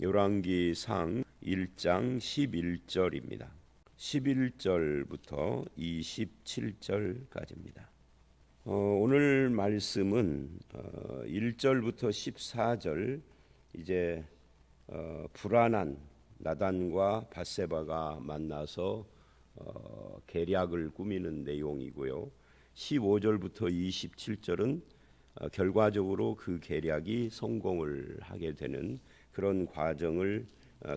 열왕기상 1장 11절입니다. 11절부터 27절까지입니다. 오늘 말씀은 1절부터 14절 이제 불안한 나단과 밧세바가 만나서 계략을 꾸미는 내용이고요. 15절부터 27절은 결과적으로 그 계략이 성공을 하게 되는 그런 과정을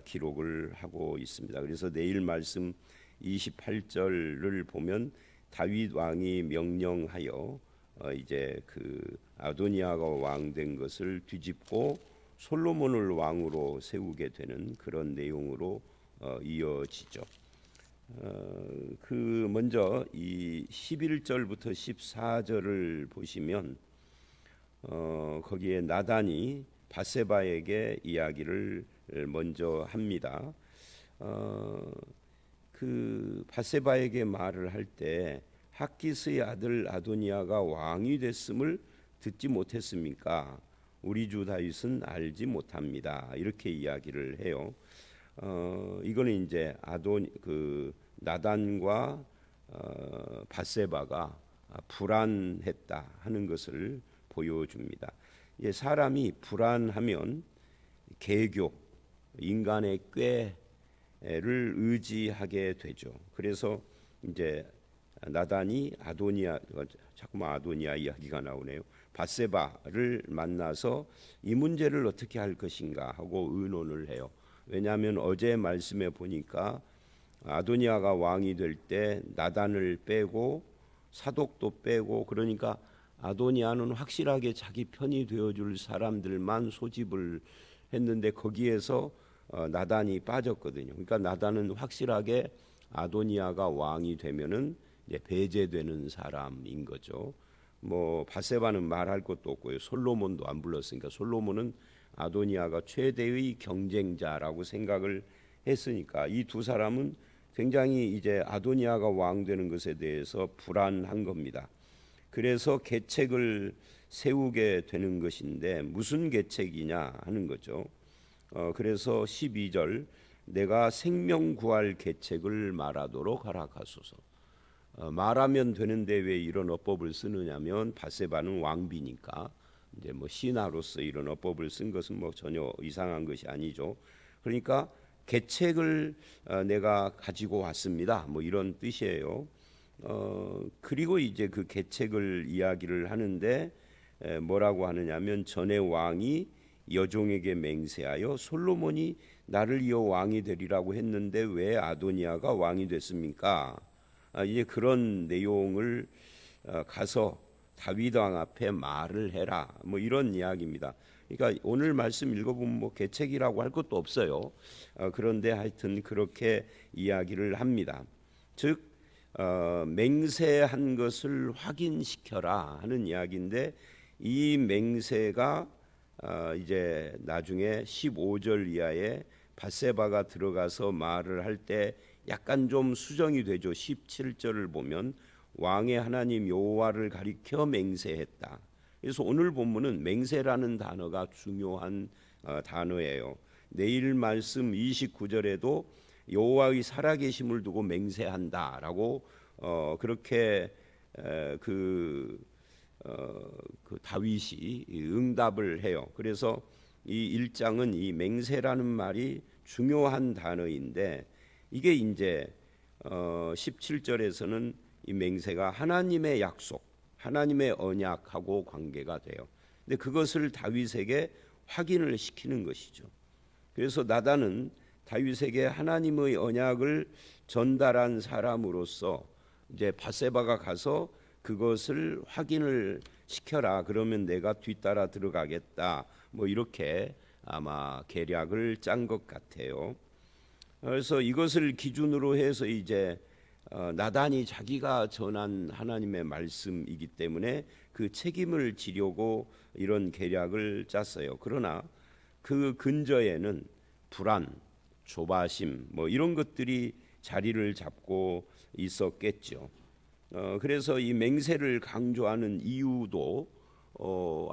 기록을 하고 있습니다. 그래서 내일 말씀 28절을 보면 다윗 왕이 명령하여 이제 그 아도니아가 왕된 것을 뒤집고 솔로몬을 왕으로 세우게 되는 그런 내용으로 이어지죠. 그 먼저 이 11절부터 14절을 보시면 거기에 나단이 밧세바에게 이야기를 먼저 합니다. 그 밧세바에게 말을 할 때 학기스의 아들 아도니아가 왕이 됐음을 듣지 못했습니까? 우리 주 다윗은 알지 못합니다. 이렇게 이야기를 해요. 이거는 이제 나단과 밧세바가 불안했다 하는 것을 보여줍니다. 사람이 불안하면 계교, 인간의 꾀를 의지하게 되죠. 그래서 이제 나단이 자꾸만 아도니아 이야기가 나오네요. 밧세바를 만나서 이 문제를 어떻게 할 것인가 하고 의논을 해요. 왜냐하면 어제 말씀에 보니까 아도니아가 왕이 될 때 나단을 빼고 사독도 빼고, 그러니까 아도니아는 확실하게 자기 편이 되어줄 사람들만 소집을 했는데 거기에서 나단이 빠졌거든요. 그러니까 나단은 확실하게 아도니아가 왕이 되면은 이제 배제되는 사람인 거죠. 뭐 밧세바는 말할 것도 없고요. 솔로몬도 안 불렀으니까 솔로몬은 아도니아가 최대의 경쟁자라고 생각을 했으니까 이 두 사람은 굉장히 이제 아도니아가 왕 되는 것에 대해서 불안한 겁니다. 그래서 계책을 세우게 되는 것인데 무슨 계책이냐 하는 거죠. 그래서 12절 내가 생명 구할 계책을 말하도록 허락하소서. 말하면 되는데 왜 이런 어법을 쓰느냐면 밧세바는 왕비니까 이제 뭐 신하로서 이런 어법을 쓴 것은 뭐 전혀 이상한 것이 아니죠. 그러니까 계책을 내가 가지고 왔습니다. 뭐 이런 뜻이에요. 그리고 이제 그 계책을 이야기를 하는데 뭐라고 하느냐면 전에 왕이 여종에게 맹세하여 솔로몬이 나를 이어 왕이 되리라고 했는데 왜 아도니아가 왕이 됐습니까? 이제 그런 내용을 가서 다윗 왕 앞에 말을 해라. 뭐 이런 이야기입니다. 그러니까 오늘 말씀 읽어보면 뭐 계책이라고 할 것도 없어요. 그런데 하여튼 그렇게 이야기를 합니다. 즉 맹세한 것을 확인시켜라 하는 이야기인데 이 맹세가 이제 나중에 15절 이하에 밧세바가 들어가서 말을 할 때 약간 좀 수정이 되죠. 17절을 보면 왕의 하나님 여호와를 가리켜 맹세했다. 그래서 오늘 본문은 맹세라는 단어가 중요한 단어예요. 내일 말씀 29절에도 여호와의 살아계심을 두고 맹세한다라고 그렇게 그 다윗이 응답을 해요. 그래서 이 1장은 이 맹세라는 말이 중요한 단어인데 이게 이제 17절에서는 이 맹세가 하나님의 약속, 하나님의 언약하고 관계가 돼요. 근데 그것을 다윗에게 확인을 시키는 것이죠. 그래서 나단은 다윗에게 하나님의 언약을 전달한 사람으로서 이제 밧세바가 가서 그것을 확인을 시켜라. 그러면 내가 뒤따라 들어가겠다. 뭐 이렇게 아마 계략을 짠 것 같아요. 그래서 이것을 기준으로 해서 이제 나단이 자기가 전한 하나님의 말씀이기 때문에 그 책임을 지려고 이런 계략을 짰어요. 그러나 그 근저에는 불안, 조바심 뭐 이런 것들이 자리를 잡고 있었겠죠. 그래서 이 맹세를 강조하는 이유도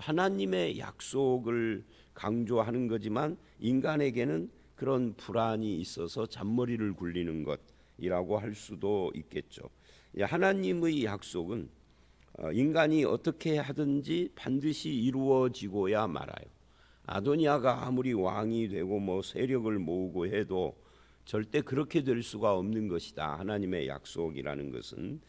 하나님의 약속을 강조하는 거지만 인간에게는 그런 불안이 있어서 잔머리를 굴리는 것이라고 할 수도 있겠죠. 하나님의 약속은 인간이 어떻게 하든지 반드시 이루어지고야 말아요. 아도니아가 아무리 왕이 되고 뭐 세력을 모으고 해도 절대 그렇게 될 수가 없는 것이다. 하나님의 약속이라는 것은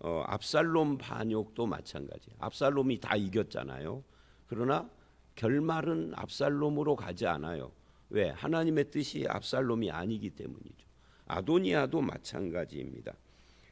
압살롬 반역도 마찬가지예요. 압살롬이 다 이겼잖아요. 그러나 결말은 압살롬으로 가지 않아요. 왜? 하나님의 뜻이 압살롬이 아니기 때문이죠. 아도니아도 마찬가지입니다.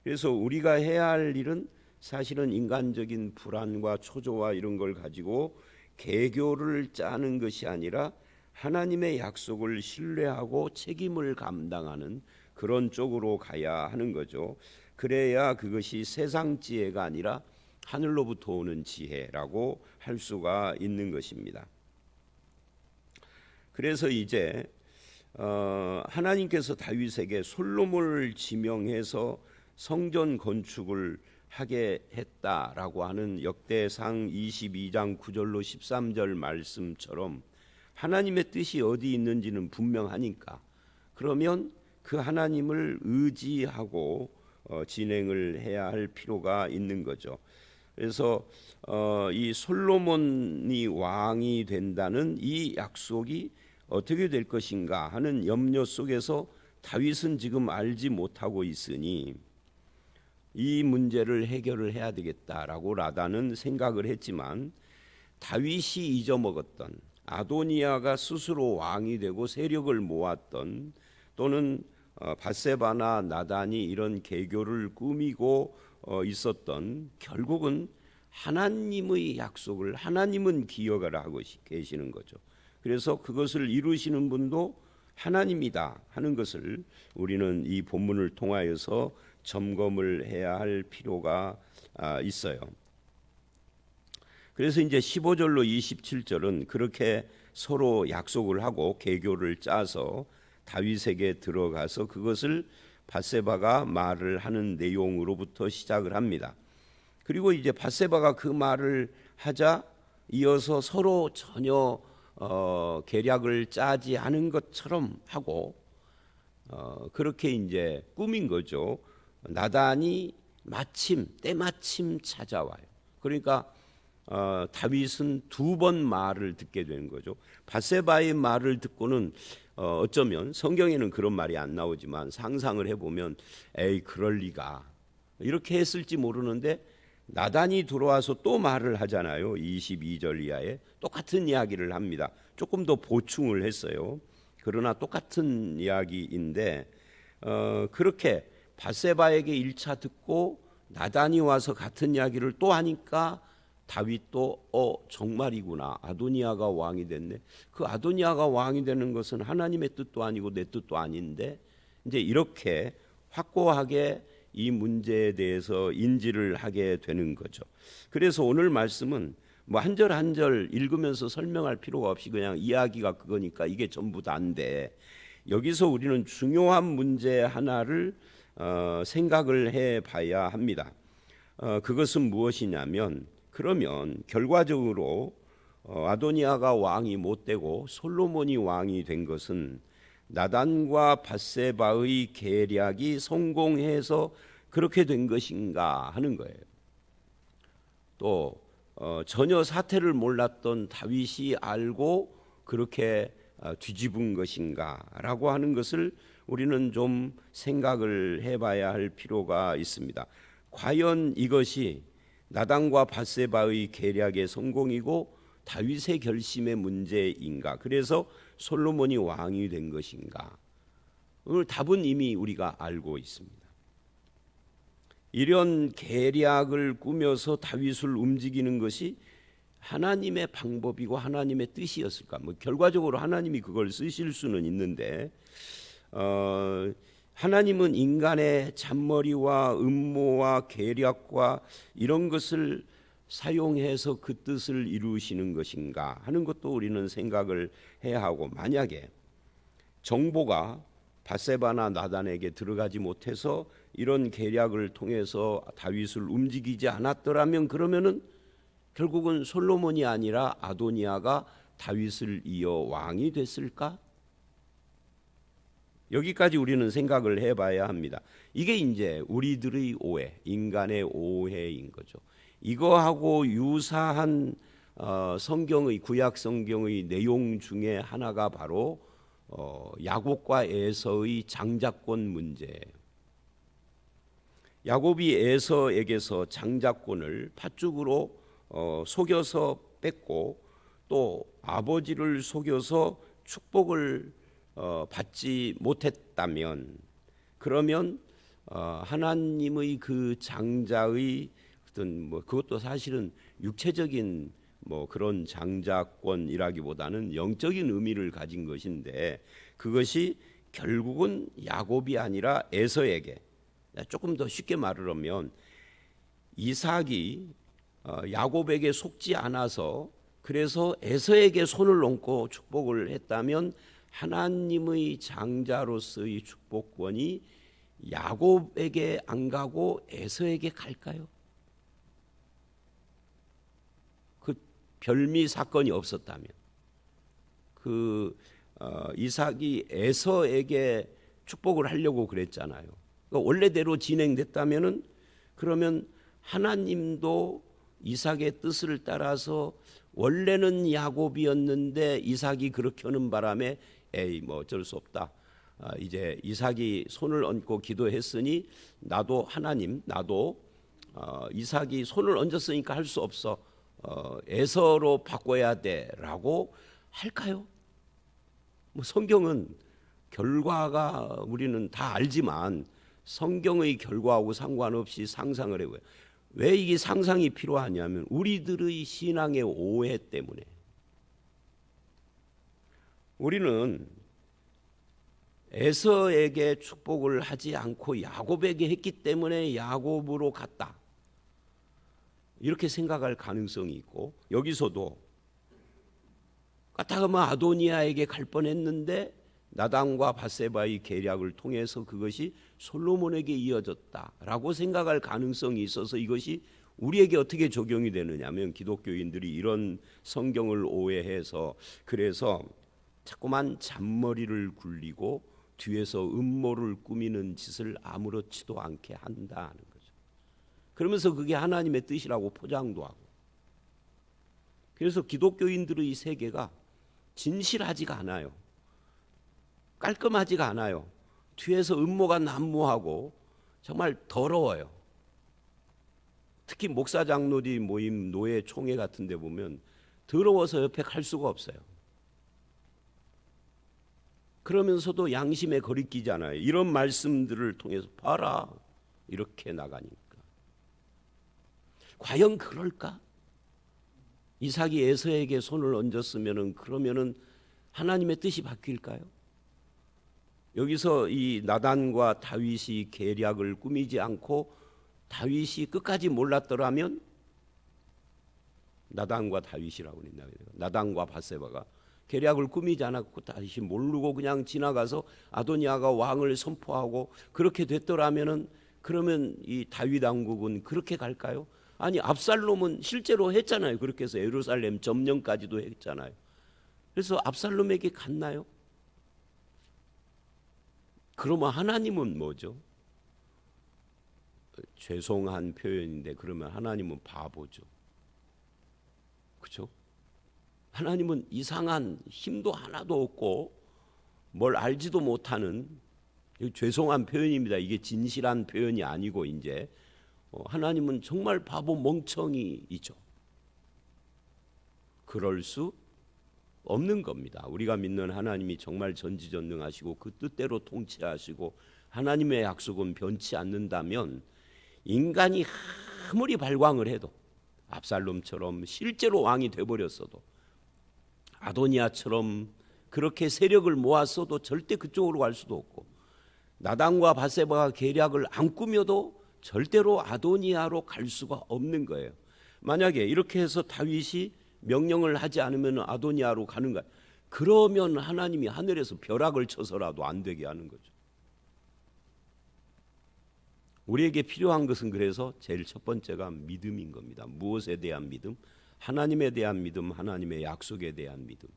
그래서 우리가 해야 할 일은 사실은 인간적인 불안과 초조와 이런 걸 가지고 계교를 짜는 것이 아니라 하나님의 약속을 신뢰하고 책임을 감당하는 그런 쪽으로 가야 하는 거죠. 그래야 그것이 세상 지혜가 아니라 하늘로부터 오는 지혜라고 할 수가 있는 것입니다. 그래서 이제 하나님께서 다윗에게 솔로몬을 지명해서 성전 건축을 하게 했다라고 하는 역대상 22장 9절로 13절 말씀처럼 하나님의 뜻이 어디 있는지는 분명하니까 그러면 그 하나님을 의지하고 진행을 해야 할 필요가 있는 거죠. 그래서 이 솔로몬이 왕이 된다는 이 약속이 어떻게 될 것인가 하는 염려 속에서 다윗은 지금 알지 못하고 있으니 이 문제를 해결을 해야 되겠다라고 라단은 생각을 했지만 다윗이 잊어먹었던 아도니아가 스스로 왕이 되고 세력을 모았던 또는 밧세바나 나단이 이런 계교를 꾸미고 있었던 결국은 하나님의 약속을 하나님은 기억을 하고 계시는 거죠. 그래서 그것을 이루시는 분도 하나님이다 하는 것을 우리는 이 본문을 통하여서 점검을 해야 할 필요가 있어요. 그래서 이제 15절로 27절은 그렇게 서로 약속을 하고 계교를 짜서 다윗에게 들어가서 그것을 밧세바가 말을 하는 내용으로부터 시작을 합니다. 그리고 이제 밧세바가 그 말을 하자 이어서 서로 전혀 계략을 짜지 않은 것처럼 하고 그렇게 이제 꾸민 거죠. 나단이 때마침 찾아와요. 그러니까 다윗은 두 번 말을 듣게 되는 거죠. 밧세바의 말을 듣고는 어쩌면 성경에는 그런 말이 안 나오지만 상상을 해보면 에이 그럴 리가 이렇게 했을지 모르는데 나단이 들어와서 또 말을 하잖아요. 22절 이하에 똑같은 이야기를 합니다. 조금 더 보충을 했어요. 그러나 똑같은 이야기인데 그렇게 밧세바에게 1차 듣고 나단이 와서 같은 이야기를 또 하니까 다윗도 정말이구나. 아도니아가 왕이 됐네. 그 아도니아가 왕이 되는 것은 하나님의 뜻도 아니고 내 뜻도 아닌데 이제 이렇게 확고하게 이 문제에 대해서 인지를 하게 되는 거죠. 그래서 오늘 말씀은 뭐 한 절 한 절 읽으면서 설명할 필요가 없이 그냥 이야기가 그거니까 이게 전부 다인데 여기서 우리는 중요한 문제 하나를 생각을 해봐야 합니다. 그것은 무엇이냐면 그러면 결과적으로 아도니아가 왕이 못 되고 솔로몬이 왕이 된 것은 나단과 밧세바의 계략이 성공해서 그렇게 된 것인가 하는 거예요. 또 전혀 사태를 몰랐던 다윗이 알고 그렇게 뒤집은 것인가라고 하는 것을 우리는 좀 생각을 해봐야 할 필요가 있습니다. 과연 이것이 나단과 밧세바의 계략의 성공이고 다윗의 결심의 문제인가? 그래서 솔로몬이 왕이 된 것인가? 오늘 답은 이미 우리가 알고 있습니다. 이런 계략을 꾸며서 다윗을 움직이는 것이 하나님의 방법이고 하나님의 뜻이었을까? 뭐 결과적으로 하나님이 그걸 쓰실 수는 있는데 하나님은 인간의 잔머리와 음모와 계략과 이런 것을 사용해서 그 뜻을 이루시는 것인가 하는 것도 우리는 생각을 해야 하고 만약에 정보가 밧세바나 나단에게 들어가지 못해서 이런 계략을 통해서 다윗을 움직이지 않았더라면 그러면은 결국은 솔로몬이 아니라 아도니아가 다윗을 이어 왕이 됐을까? 여기까지 우리는 생각을 해봐야 합니다. 이게 이제 우리들의 오해, 인간의 오해인 거죠. 이거하고 유사한 성경의 구약 성경의 내용 중에 하나가 바로 야곱과 에서의 장자권 문제예요. 야곱이 에서에게서 장자권을 팥죽으로 속여서 뺐고 또 아버지를 속여서 축복을 받지 못했다면, 그러면 하나님의 그 장자의 어떤 그것도 사실은 육체적인 그런 장자권이라기보다는 영적인 의미를 가진 것인데, 그것이 결국은 야곱이 아니라 에서에게, 조금 더 쉽게 말을 하면 이삭이 야곱에게 속지 않아서 그래서 에서에게 손을 얹고 축복을 했다면 하나님의 장자로서의 축복권이 야곱에게 안 가고 에서에게 갈까요? 그 별미 사건이 없었다면, 이삭이 에서에게 축복을 하려고 그랬잖아요. 그러니까 원래대로 진행됐다면은, 그러면 하나님도 이삭의 뜻을 따라서 원래는 야곱이었는데 이삭이 그렇게 하는 바람에 어쩔 수 없다. 이제 이삭이 손을 얹고 기도했으니 나도 이삭이 손을 얹었으니까 할 수 없어. 에서로 바꿔야 돼라고 할까요? 성경은 결과가 우리는 다 알지만 성경의 결과하고 상관없이 상상을 해봐요. 왜 이게 상상이 필요하냐면 우리들의 신앙의 오해 때문에. 우리는 에서에게 축복을 하지 않고 야곱에게 했기 때문에 야곱으로 갔다, 이렇게 생각할 가능성이 있고, 여기서도 까딱하면 아도니아에게 갈 뻔했는데 나단과 밧세바의 계략을 통해서 그것이 솔로몬에게 이어졌다라고 생각할 가능성이 있어서, 이것이 우리에게 어떻게 적용이 되느냐면, 기독교인들이 이런 성경을 오해해서 그래서 자꾸만 잔머리를 굴리고 뒤에서 음모를 꾸미는 짓을 아무렇지도 않게 한다는 거죠. 그러면서 그게 하나님의 뜻이라고 포장도 하고. 그래서 기독교인들의 세계가 진실하지가 않아요. 깔끔하지가 않아요. 뒤에서 음모가 난무하고 정말 더러워요. 특히 목사 장로들 모임, 노예 총회 같은 데 보면 더러워서 옆에 갈 수가 없어요. 그러면서도 양심에 거리끼잖아요. 이런 말씀들을 통해서 봐라, 이렇게 나가니까. 과연 그럴까? 이삭이 에서에게 손을 얹었으면은, 그러면은 하나님의 뜻이 바뀔까요? 여기서 이 나단과 다윗이 계략을 꾸미지 않고 다윗이 끝까지 몰랐더라면, 나단과 다윗이라고 했나? 나단과 밧세바가 계략을 꾸미지 않았고 다윗이 모르고 그냥 지나가서 아도니아가 왕을 선포하고 그렇게 됐더라면은, 그러면 이 다윗 왕국은 그렇게 갈까요? 아니, 압살롬은 실제로 했잖아요. 그렇게 해서 예루살렘 점령까지도 했잖아요. 그래서 압살롬에게 갔나요? 그러면 하나님은 뭐죠? 죄송한 표현인데, 그러면 하나님은 바보죠. 그렇죠? 하나님은 이상한, 힘도 하나도 없고 뭘 알지도 못하는, 죄송한 표현입니다. 이게 진실한 표현이 아니고, 이제 하나님은 정말 바보 멍청이이죠. 그럴 수 없는 겁니다. 우리가 믿는 하나님이 정말 전지전능하시고 그 뜻대로 통치하시고 하나님의 약속은 변치 않는다면, 인간이 아무리 발광을 해도, 압살롬처럼 실제로 왕이 돼버렸어도, 아도니아처럼 그렇게 세력을 모았어도 절대 그쪽으로 갈 수도 없고, 나단과 밧세바가 계략을 안 꾸며도 절대로 아도니아로 갈 수가 없는 거예요. 만약에 이렇게 해서 다윗이 명령을 하지 않으면 아도니아로 가는가, 그러면 하나님이 하늘에서 벼락을 쳐서라도 안 되게 하는 거죠. 우리에게 필요한 것은 그래서 제일 첫 번째가 믿음인 겁니다. 무엇에 대한 믿음? 하나님에 대한 믿음, 하나님의 약속에 대한 믿음.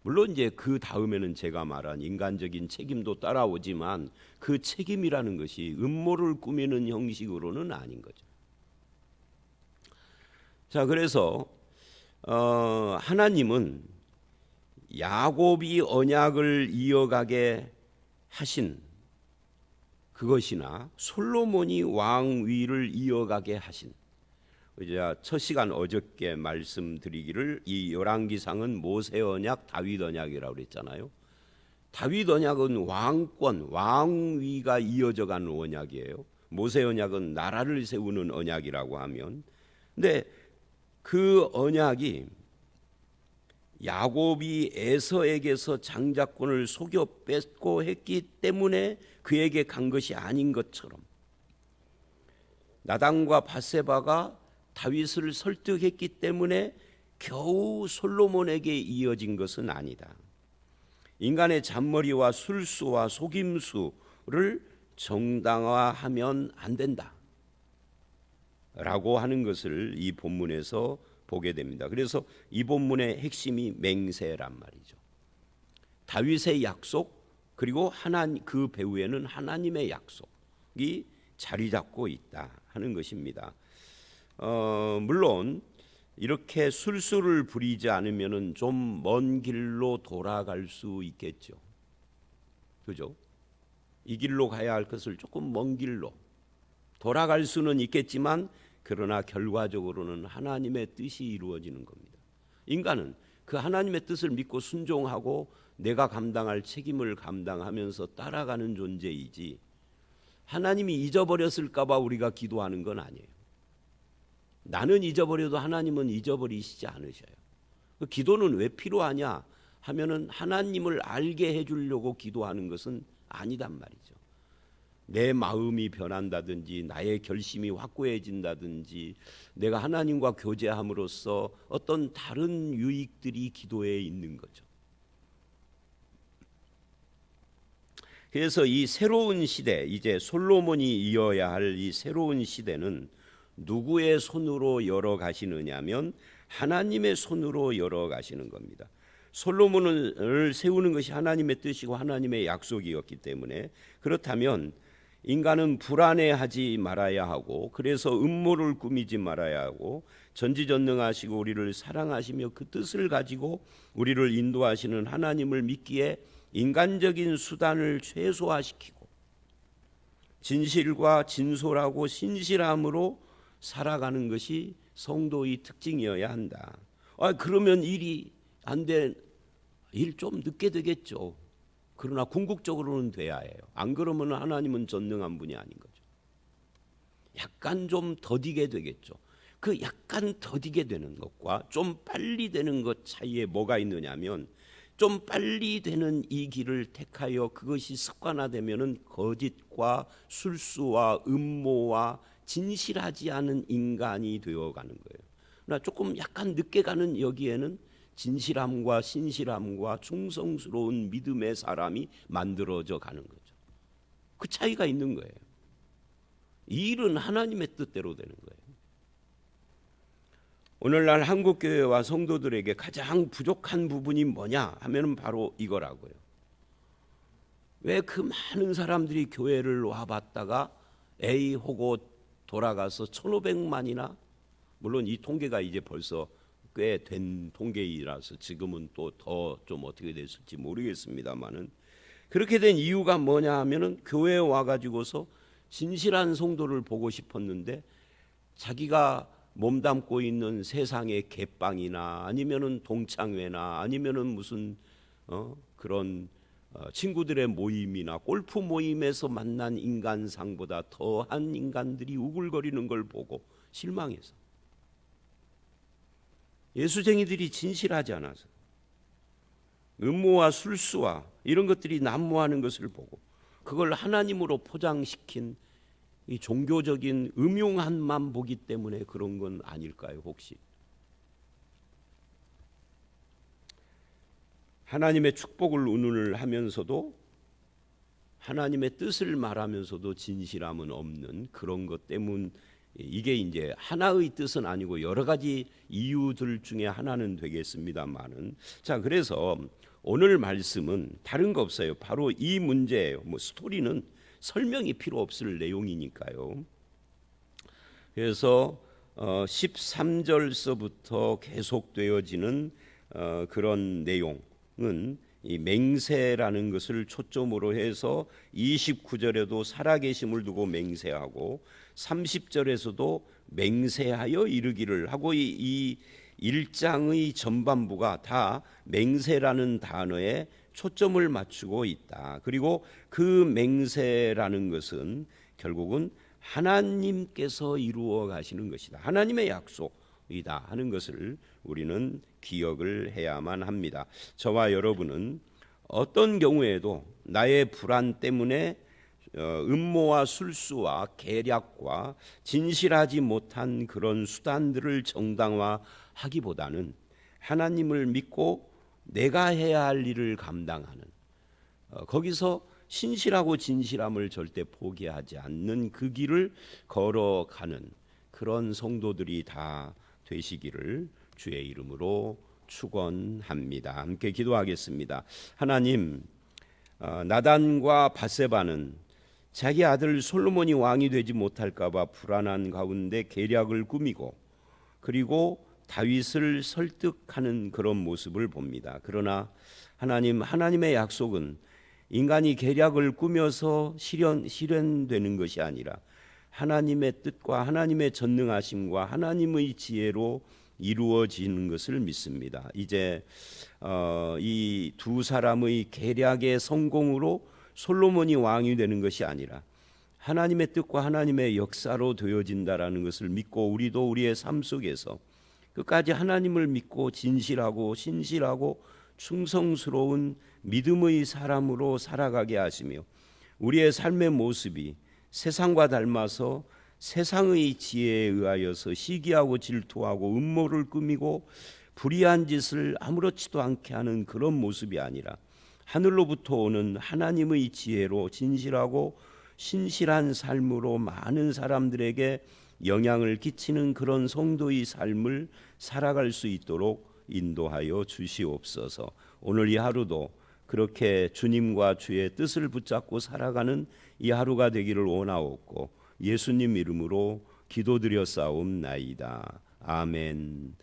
물론 이제 그 다음에는 제가 말한 인간적인 책임도 따라오지만 그 책임이라는 것이 음모를 꾸미는 형식으로는 아닌 거죠. 자, 그래서 하나님은 야곱이 언약을 이어가게 하신 그것이나 솔로몬이 왕위를 이어가게 하신, 이제 첫 시간 어저께 말씀드리기를 이 열왕기상은 모세 언약, 다윗 언약이라고 그랬잖아요. 다윗 언약은 왕권, 왕위가 이어져 가는 언약이에요. 모세 언약은 나라를 세우는 언약이라고 하면, 근데 그 언약이 야곱이 에서에게서 장자권을 속여 뺏고 했기 때문에 그에게 간 것이 아닌 것처럼, 나단과 밧세바가 다윗을 설득했기 때문에 겨우 솔로몬에게 이어진 것은 아니다. 인간의 잔머리와 술수와 속임수를 정당화하면 안 된다 라고 하는 것을 이 본문에서 보게 됩니다. 그래서 이 본문의 핵심이 맹세란 말이죠. 다윗의 약속, 그리고 그 배후에는 하나님의 약속이 자리 잡고 있다 하는 것입니다. 물론 이렇게 술수를 부리지 않으면은 좀 먼 길로 돌아갈 수 있겠죠. 그죠? 이 길로 가야 할 것을 조금 먼 길로 돌아갈 수는 있겠지만, 그러나 결과적으로는 하나님의 뜻이 이루어지는 겁니다. 인간은 그 하나님의 뜻을 믿고 순종하고 내가 감당할 책임을 감당하면서 따라가는 존재이지, 하나님이 잊어버렸을까 봐 우리가 기도하는 건 아니에요. 나는 잊어버려도 하나님은 잊어버리시지 않으셔요. 그 기도는 왜 필요하냐 하면은 하나님을 알게 해주려고 기도하는 것은 아니단 말이죠. 내 마음이 변한다든지 나의 결심이 확고해진다든지 내가 하나님과 교제함으로써 어떤 다른 유익들이 기도에 있는 거죠. 그래서 이 새로운 시대, 이제 솔로몬이 이어야 할 이 새로운 시대는 누구의 손으로 열어가시느냐면 하나님의 손으로 열어가시는 겁니다. 솔로몬을 세우는 것이 하나님의 뜻이고 하나님의 약속이었기 때문에, 그렇다면 인간은 불안해하지 말아야 하고, 그래서 음모를 꾸미지 말아야 하고, 전지전능하시고 우리를 사랑하시며 그 뜻을 가지고 우리를 인도하시는 하나님을 믿기에 인간적인 수단을 최소화시키고 진실과 진솔하고 신실함으로 살아가는 것이 성도의 특징이어야 한다. 그러면 일이 안 돼, 일 좀 늦게 되겠죠. 그러나 궁극적으로는 돼야 해요. 안 그러면 하나님은 전능한 분이 아닌 거죠. 약간 좀 더디게 되겠죠. 그 약간 더디게 되는 것과 좀 빨리 되는 것 사이에 뭐가 있느냐면, 좀 빨리 되는 이 길을 택하여 그것이 습관화되면은 거짓과 술수와 음모와 진실하지 않은 인간이 되어가는 거예요. 그러나 조금 약간 늦게 가는 여기에는 진실함과 신실함과 충성스러운 믿음의 사람이 만들어져 가는 거죠. 그 차이가 있는 거예요. 이 일은 하나님의 뜻대로 되는 거예요. 오늘날 한국교회와 성도들에게 가장 부족한 부분이 뭐냐 하면 바로 이거라고요. 왜 그 많은 사람들이 교회를 와봤다가 A 호고 돌아가서 1,500만이나, 물론 이 통계가 이제 벌써 꽤 된 통계이라서 지금은 또 더 좀 어떻게 됐을지 모르겠습니다만은, 그렇게 된 이유가 뭐냐 하면은 교회에 와가지고서 진실한 성도를 보고 싶었는데 자기가 몸담고 있는 세상의 개빵이나 아니면은 동창회나 아니면은 무슨 그런 친구들의 모임이나 골프 모임에서 만난 인간상보다 더한 인간들이 우글거리는 걸 보고 실망해서, 예수쟁이들이 진실하지 않아서, 음모와 술수와 이런 것들이 난무하는 것을 보고 그걸 하나님으로 포장시킨 이 종교적인 음흉함만 보기 때문에 그런 건 아닐까요? 혹시 하나님의 축복을 운운을 하면서도 하나님의 뜻을 말하면서도 진실함은 없는 그런 것 때문에 이게 이제 하나의 뜻은 아니고 여러 가지 이유들 중에 하나는 되겠습니다만은, 자, 그래서 오늘 말씀은 다른 거 없어요. 바로 이 문제예요. 뭐 스토리는 설명이 필요 없을 내용이니까요. 그래서 13절서부터 계속되어지는 그런 내용은 이 맹세라는 것을 초점으로 해서 29절에도 살아계심을 두고 맹세하고 30절에서도 맹세하여 이르기를 하고, 이 1장의 전반부가 다 맹세라는 단어에 초점을 맞추고 있다. 그리고 그 맹세라는 것은 결국은 하나님께서 이루어 가시는 것이다, 하나님의 약속이다 하는 것을 우리는 기억을 해야만 합니다. 저와 여러분은 어떤 경우에도 나의 불안 때문에 음모와 술수와 계략과 진실하지 못한 그런 수단들을 정당화하기보다는 하나님을 믿고 내가 해야 할 일을 감당하는, 거기서 신실하고 진실함을 절대 포기하지 않는 그 길을 걸어가는 그런 성도들이 다 되시기를 주의 이름으로 축원합니다. 함께 기도하겠습니다. 하나님, 나단과 밧세바는 자기 아들 솔로몬이 왕이 되지 못할까 봐 불안한 가운데 계략을 꾸미고 그리고 다윗을 설득하는 그런 모습을 봅니다. 그러나 하나님의 약속은 인간이 계략을 꾸며서 실현되는 것이 아니라 하나님의 뜻과 하나님의 전능하심과 하나님의 지혜로 이루어지는 것을 믿습니다. 이제 이 두 사람의 계략의 성공으로 솔로몬이 왕이 되는 것이 아니라 하나님의 뜻과 하나님의 역사로 되어진다라는 것을 믿고, 우리도 우리의 삶 속에서 끝까지 하나님을 믿고 진실하고 신실하고 충성스러운 믿음의 사람으로 살아가게 하시며, 우리의 삶의 모습이 세상과 닮아서 세상의 지혜에 의하여서 시기하고 질투하고 음모를 꾸미고 불의한 짓을 아무렇지도 않게 하는 그런 모습이 아니라 하늘로부터 오는 하나님의 지혜로 진실하고 신실한 삶으로 많은 사람들에게 영향을 끼치는 그런 성도의 삶을 살아갈 수 있도록 인도하여 주시옵소서. 오늘 이 하루도 그렇게 주님과 주의 뜻을 붙잡고 살아가는 이 하루가 되기를 원하옵고 예수님 이름으로 기도드렸사옵나이다. 아멘.